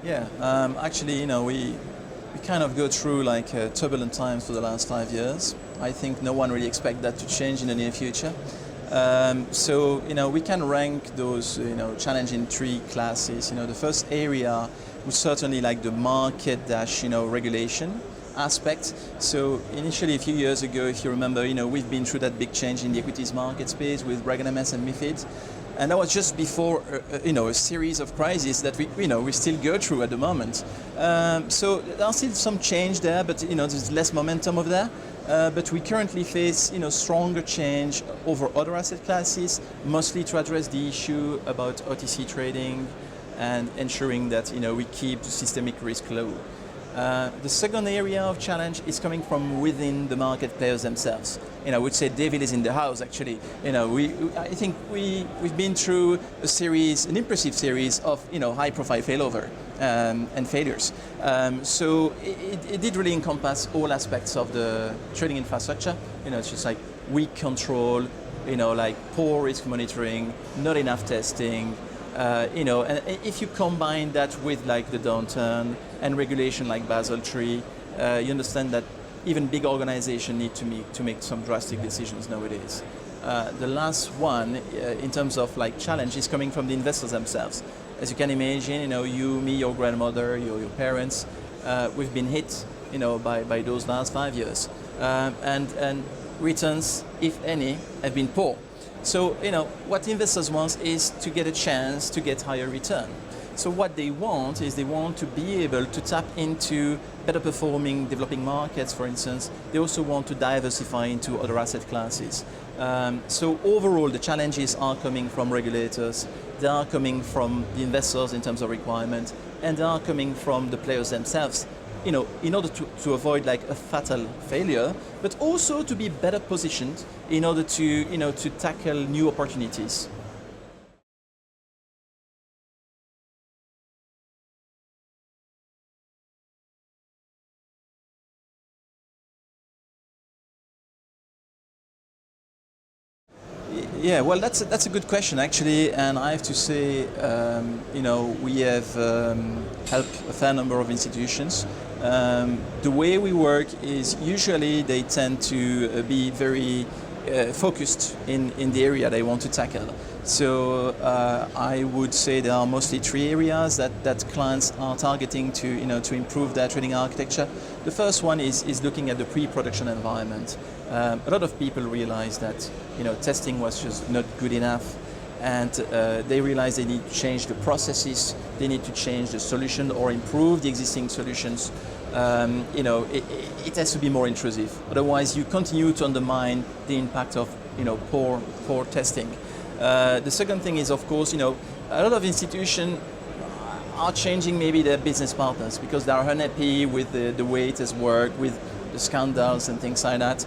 Yeah, actually, we kind of go through like turbulent times for the last 5 years. I think no one really expects that to change in the near future. So we can rank those challenge in three classes. The first area was certainly like the market dash regulation aspect. So initially a few years ago, if you remember, we've been through that big change in the equities market space with Reg NMS and MiFID. And that was just before, a series of crises that we still go through at the moment. So there's still some change there, but there's less momentum over there. But we currently face, stronger change over other asset classes, mostly to address the issue about OTC trading and ensuring that we keep the systemic risk low. The second area of challenge is coming from within the market players themselves. I would say devil is in the house. Actually, I think we've been through an impressive series of high-profile failover and failures. So it did really encompass all aspects of the trading infrastructure. It's just like weak control, like poor risk monitoring, not enough testing. And if you combine that with like the downturn and regulation like Basel III, you understand that even big organizations need to make some drastic decisions nowadays. The last one, in terms of like challenge, is coming from the investors themselves. As you can imagine, you, me, your grandmother, your parents, we've been hit, by those last 5 years, and returns, if any, have been poor. So, what investors want is to get a chance to get higher return. So what they want is they want to be able to tap into better performing developing markets, for instance. They also want to diversify into other asset classes. So overall, the challenges are coming from regulators, they are coming from the investors in terms of requirement, and they are coming from the players themselves. In order to avoid like a fatal failure, but also to be better positioned in order to tackle new opportunities. Yeah, well, that's a good question actually, and I have to say, we have helped a fair number of institutions. The way we work is usually they tend to be very focused in the area they want to tackle. So I would say there are mostly three areas that clients are targeting to improve their trading architecture. The first one is looking at the pre-production environment. A lot of people realize that testing was just not good enough, and they realize they need to change the processes, they need to change the solution or improve the existing solutions. It has to be more intrusive. Otherwise, you continue to undermine the impact of poor testing. The second thing is, of course, a lot of institutions are changing maybe their business partners because they are unhappy with the way it has worked, with the scandals and things like that.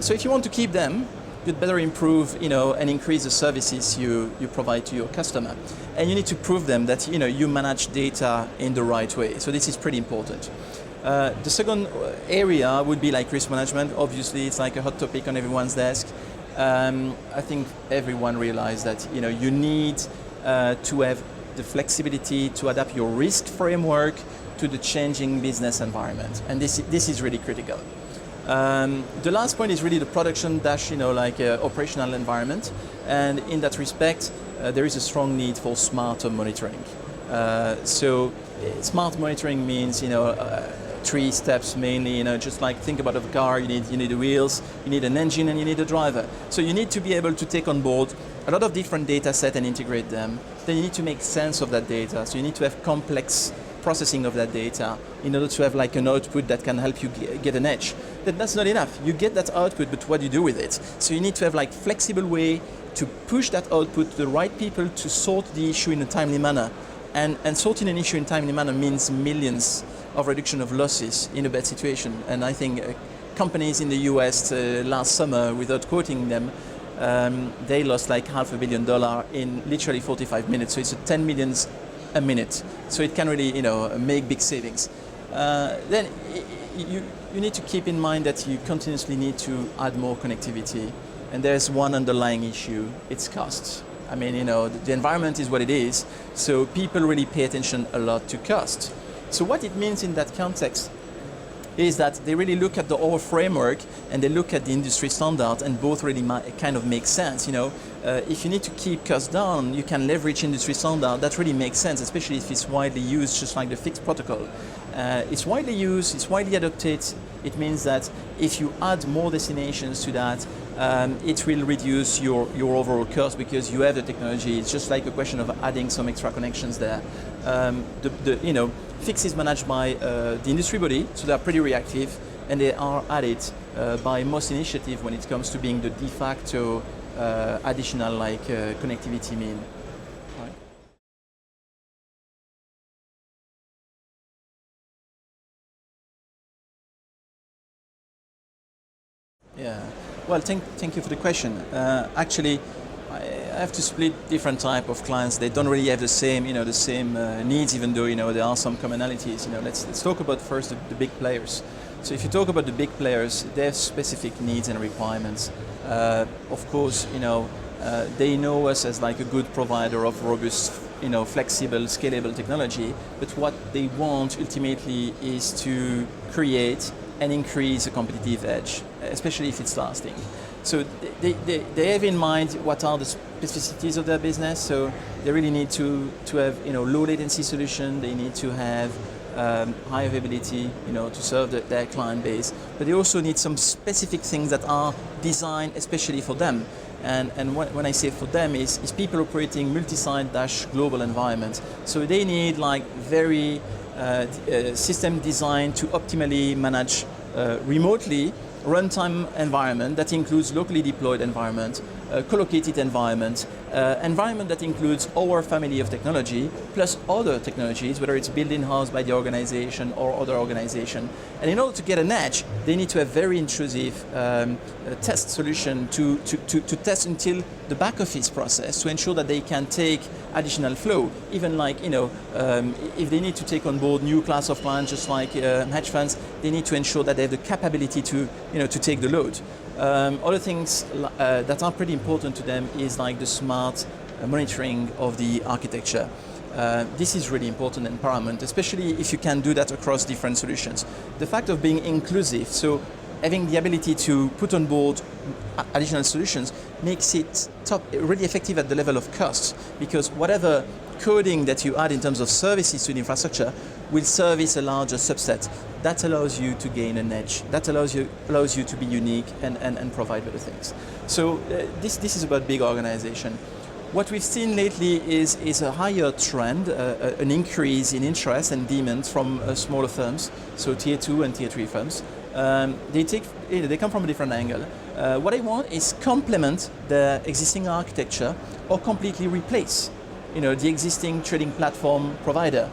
So if you want to keep them, you'd better improve, and increase the services you provide to your customer. And you need to prove them that, you manage data in the right way. So this is pretty important. The second area would be like risk management. Obviously, it's like a hot topic on everyone's desk. I think everyone realizes that, you need to have the flexibility to adapt your risk framework to the changing business environment. And this is really critical. The last point is really the production dash, operational environment. And in that respect, there is a strong need for smarter monitoring. So smart monitoring means, three steps mainly, just like think about a car, you need the wheels, you need an engine, and you need a driver. So you need to be able to take on board a lot of different data sets and integrate them. Then you need to make sense of that data. So you need to have complex processing of that data in order to have like an output that can help you get an edge. That's not enough. You get that output, but what do you do with it? So you need to have like flexible way to push that output to the right people to sort the issue in a timely manner. And sorting an issue in a timely manner means millions of reduction of losses in a bad situation. And I think companies in the US last summer, without quoting them, they lost like $500 million in literally 45 minutes. So it's 10 million a minute. So it can really, make big savings. Then you need to keep in mind that you continuously need to add more connectivity. And there's one underlying issue, it's costs. I mean, the environment is what it is, so people really pay attention a lot to cost. So what it means in that context is that they really look at the whole framework and they look at the industry standard, and both really kind of make sense. If you need to keep costs down, you can leverage industry standard. That really makes sense, especially if it's widely used, just like the fixed protocol. It's widely used, it's widely adopted. It means that if you add more destinations to that, it will reduce your overall cost because you have the technology. It's just like a question of adding some extra connections there. Fix is managed by the industry body, so they're pretty reactive, and they are added by most initiative when it comes to being the de facto additional connectivity mean. Right. Yeah. Well, thank you for the question. Actually, I have to split different type of clients. They don't really have the same needs, even though there are some commonalities. Let's talk about first the big players. So if you talk about the big players, they have specific needs and requirements. Of course, they know us as like a good provider of robust, flexible, scalable technology. But what they want ultimately is to create and increase a competitive edge, especially if it's lasting. So they have in mind what are the specificities of their business. So they really need to have low latency solution. They need to have high availability, to serve their client base. But they also need some specific things that are designed especially for them. And when I say for them is people operating multi-site global environments. So they need very system designed to optimally manage remotely runtime environment that includes locally deployed environment, co-located environment, environment that includes our family of technology plus other technologies, whether it's built in-house by the organization or other organization. And in order to get an edge, they need to have very intrusive test solution to test until the back office process to ensure that they can take additional flow. Even if they need to take on board new class of clients, just like hedge funds, they need to ensure that they have the capability to take the load. Other things that are pretty important to them is like the smart monitoring of the architecture. This is really important and paramount, especially if you can do that across different solutions. The fact of being inclusive, so having the ability to put on board additional solutions makes it really effective at the level of costs, because whatever coding that you add in terms of services to the infrastructure will service a larger subset. That allows you to gain an edge. That allows you to be unique and provide better things. So this is about big organization. What we've seen lately is a higher trend, an increase in interest and demand from smaller firms, so tier 2 and tier 3 firms. They come from a different angle. What I want is complement the existing architecture or completely replace the existing trading platform provider.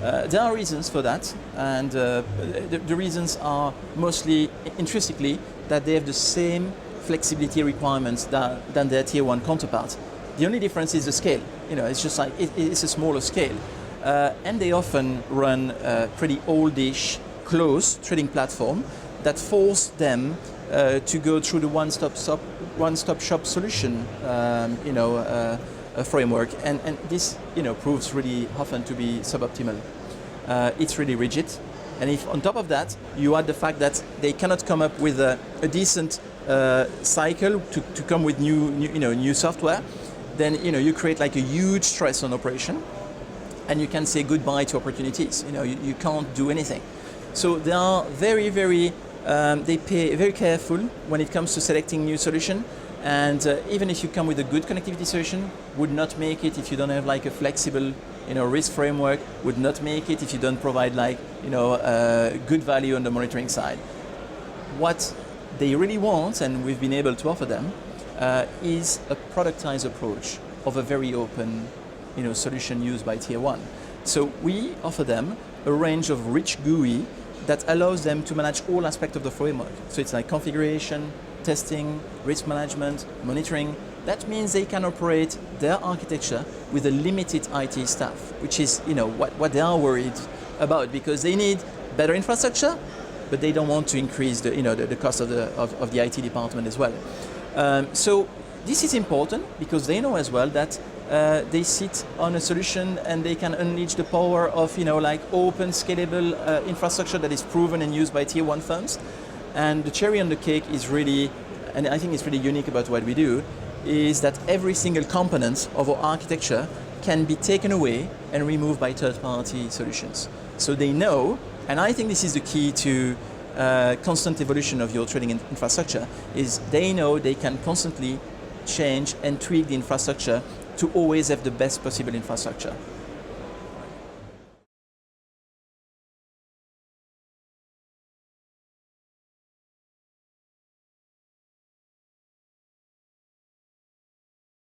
There are reasons for that, and the reasons are mostly intrinsically that they have the same flexibility requirements than their tier 1 counterparts. The only difference is the scale. It's just like it's a smaller scale, and they often run pretty oldish, closed trading platform that force them to go through the one-stop shop solution, framework, and this proves really often to be suboptimal. It's really rigid, and if on top of that you add the fact that they cannot come up with a decent cycle to come with new software, then you create like a huge stress on operation, and you can say goodbye to opportunities. You can't do anything. So they are very they pay very careful when it comes to selecting new solution. And even if you come with a good connectivity solution, would not make it if you don't have like a flexible, risk framework. Would not make it if you don't provide good value on the monitoring side. What they really want, and we've been able to offer them, is a productized approach of a very open, solution used by tier 1. So we offer them a range of rich GUI that allows them to manage all aspects of the framework. So it's like configuration, testing, risk management, monitoring. That means they can operate their architecture with a limited IT staff, which is what they are worried about, because they need better infrastructure, but they don't want to increase the cost of the IT department as well. So this is important because they know as well that they sit on a solution and they can unleash the power of like open, scalable infrastructure that is proven and used by tier 1 firms. And the cherry on the cake is really, and I think it's really unique about what we do, is that every single component of our architecture can be taken away and removed by third-party solutions. So they know, and I think this is the key to constant evolution of your trading infrastructure, is they know they can constantly change and tweak the infrastructure to always have the best possible infrastructure.